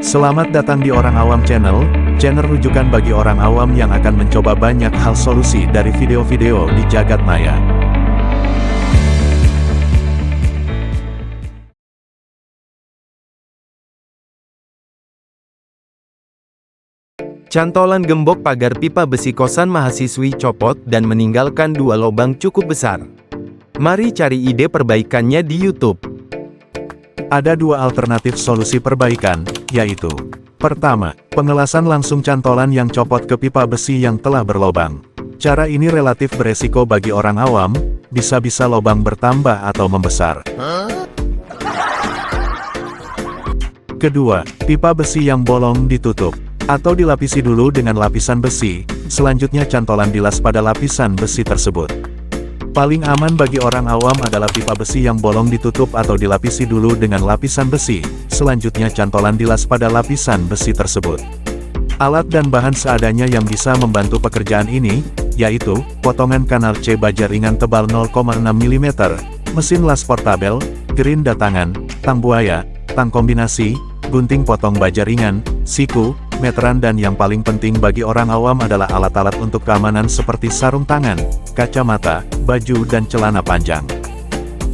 Selamat datang di Orang Awam Channel, channel rujukan bagi orang awam yang akan mencoba banyak hal solusi dari video-video di jagat maya. Cantolan gembok pagar pipa besi kosan mahasiswi copot dan meninggalkan 2 lubang cukup besar. Mari cari ide perbaikannya di YouTube. Ada 2 alternatif solusi perbaikan, yaitu: pertama, pengelasan langsung cantolan yang copot ke pipa besi yang telah berlobang. Cara ini relatif beresiko bagi orang awam, bisa-bisa lobang bertambah atau membesar. Kedua, pipa besi yang bolong ditutup, atau dilapisi dulu dengan lapisan besi, selanjutnya cantolan dilas pada lapisan besi tersebut. Paling aman bagi orang awam adalah pipa besi yang bolong ditutup atau dilapisi dulu dengan lapisan besi, selanjutnya cantolan dilas pada lapisan besi tersebut. Alat dan bahan seadanya yang bisa membantu pekerjaan ini, yaitu, potongan kanal C baja ringan tebal 0,6 mm, mesin las portabel, gerinda tangan, tang buaya, tang kombinasi, gunting potong baja ringan, siku, meteran dan yang paling penting bagi orang awam adalah alat-alat untuk keamanan seperti sarung tangan, kacamata, baju dan celana panjang.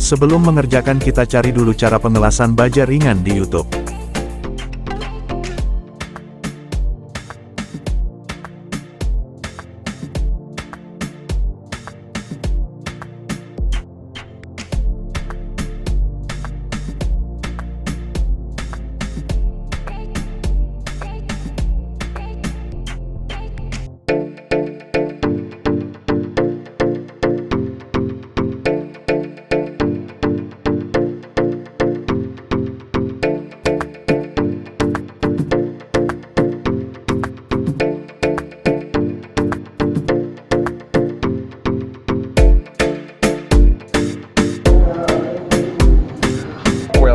Sebelum mengerjakan kita cari dulu cara pengelasan baja ringan di YouTube.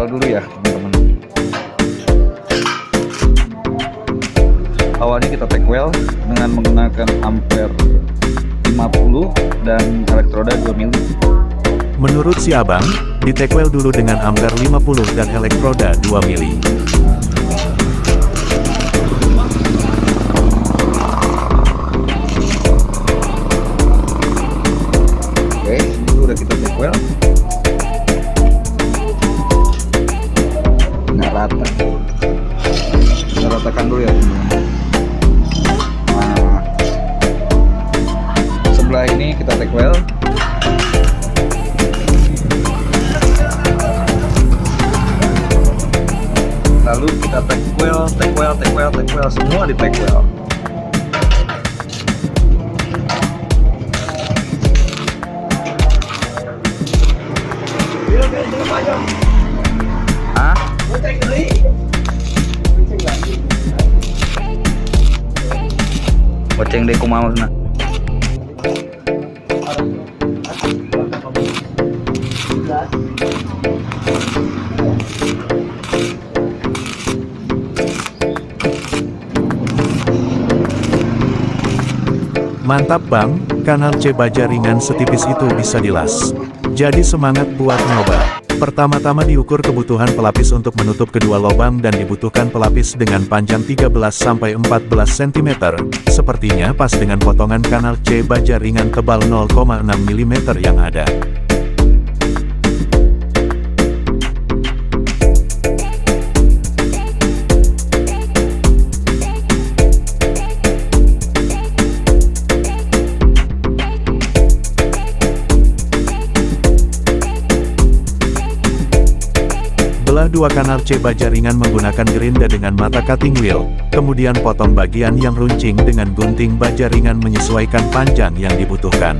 Dulu ya teman-teman. Awalnya kita take well dengan menggunakan ampere 50 dan elektroda 2 mili. Menurut si abang, di take well dulu dengan ampere 50 dan elektroda 2 mili. Oke, itu udah kita take well. Rata, kita ratakan dulu ya teman-teman. Nah, sebelah ini kita take well. Lalu kita take well, semua di take well. Goceng deh kumaha maksudna. Mantap bang, kanal C baja ringan setipis itu bisa dilas. Jadi semangat buat nyoba. Pertama-tama diukur kebutuhan pelapis untuk menutup kedua lubang dan dibutuhkan pelapis dengan panjang 13-14 cm, sepertinya pas dengan potongan kanal C baja ringan tebal 0,6 mm yang ada. Belah 2 kanal C baja ringan menggunakan gerinda dengan mata cutting wheel, kemudian potong bagian yang runcing dengan gunting baja ringan menyesuaikan panjang yang dibutuhkan.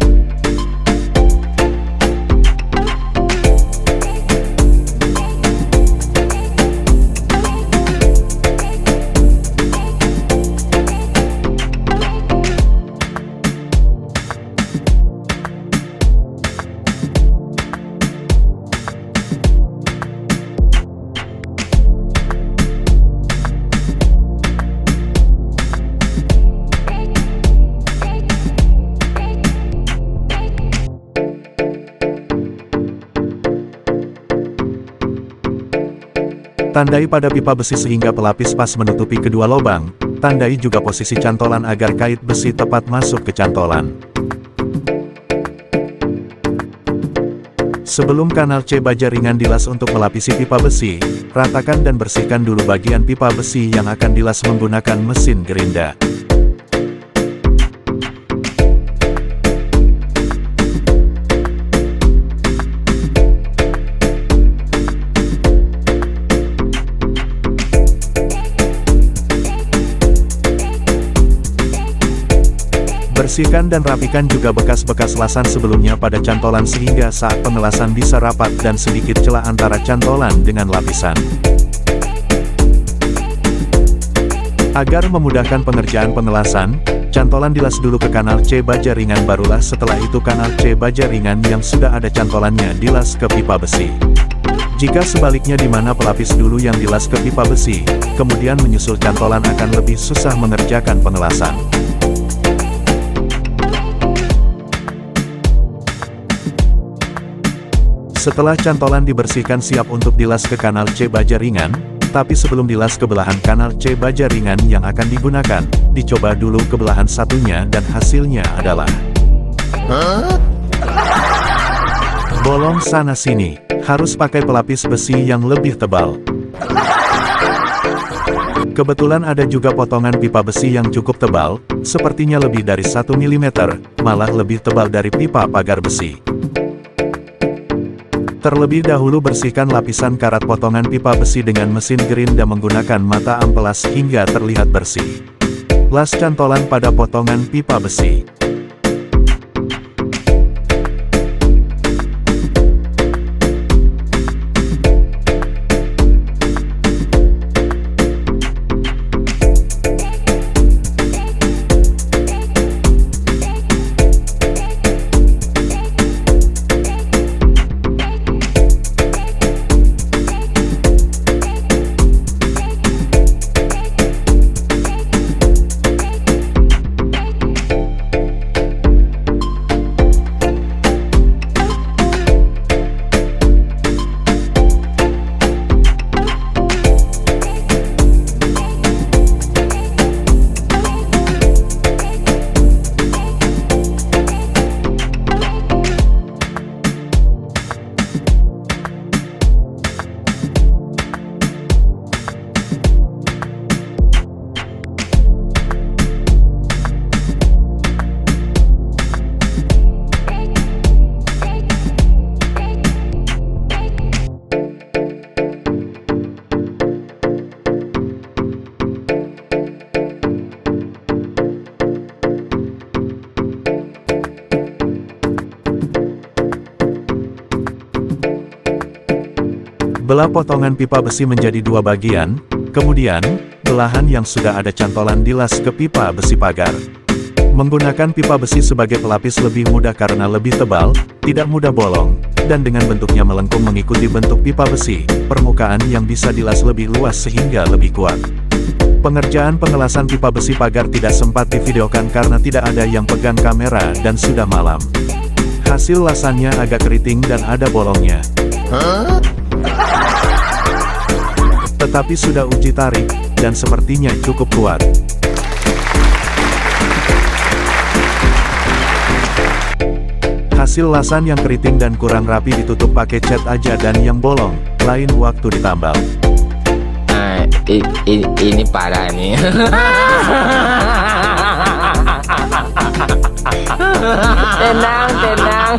Tandai pada pipa besi sehingga pelapis pas menutupi kedua lubang. Tandai juga posisi cantolan agar kait besi tepat masuk ke cantolan. Sebelum kanal C baja ringan dilas untuk melapisi pipa besi, ratakan dan bersihkan dulu bagian pipa besi yang akan dilas menggunakan mesin gerinda. Bersihkan dan rapikan juga bekas-bekas lasan sebelumnya pada cantolan sehingga saat pengelasan bisa rapat dan sedikit celah antara cantolan dengan lapisan. Agar memudahkan pengerjaan pengelasan, cantolan dilas dulu ke kanal C baja ringan barulah setelah itu kanal C baja ringan yang sudah ada cantolannya dilas ke pipa besi. Jika sebaliknya di mana pelapis dulu yang dilas ke pipa besi, kemudian menyusul cantolan akan lebih susah mengerjakan pengelasan. Setelah cantolan dibersihkan siap untuk dilas ke kanal C baja ringan, tapi sebelum dilas ke belahan kanal C baja ringan yang akan digunakan, dicoba dulu ke belahan satunya dan hasilnya adalah bolong sana-sini, harus pakai pelapis besi yang lebih tebal. Kebetulan ada juga potongan pipa besi yang cukup tebal, sepertinya lebih dari 1 mm, malah lebih tebal dari pipa pagar besi. Terlebih dahulu bersihkan lapisan karat potongan pipa besi dengan mesin gerinda menggunakan mata amplas hingga terlihat bersih. Las cantolan pada potongan pipa besi. Belah potongan pipa besi menjadi dua bagian, kemudian, belahan yang sudah ada cantolan dilas ke pipa besi pagar. Menggunakan pipa besi sebagai pelapis lebih mudah karena lebih tebal, tidak mudah bolong, dan dengan bentuknya melengkung mengikuti bentuk pipa besi, permukaan yang bisa dilas lebih luas sehingga lebih kuat. Pengerjaan pengelasan pipa besi pagar tidak sempat divideokan karena tidak ada yang pegang kamera dan sudah malam. Hasil lasannya agak keriting dan ada bolongnya. Tetapi sudah uji tarik, dan sepertinya cukup kuat. Hasil lasan yang keriting dan kurang rapi ditutup pakai cat aja dan yang bolong, lain waktu ditambal. Nah, ini parah nih. Tenang, tenang.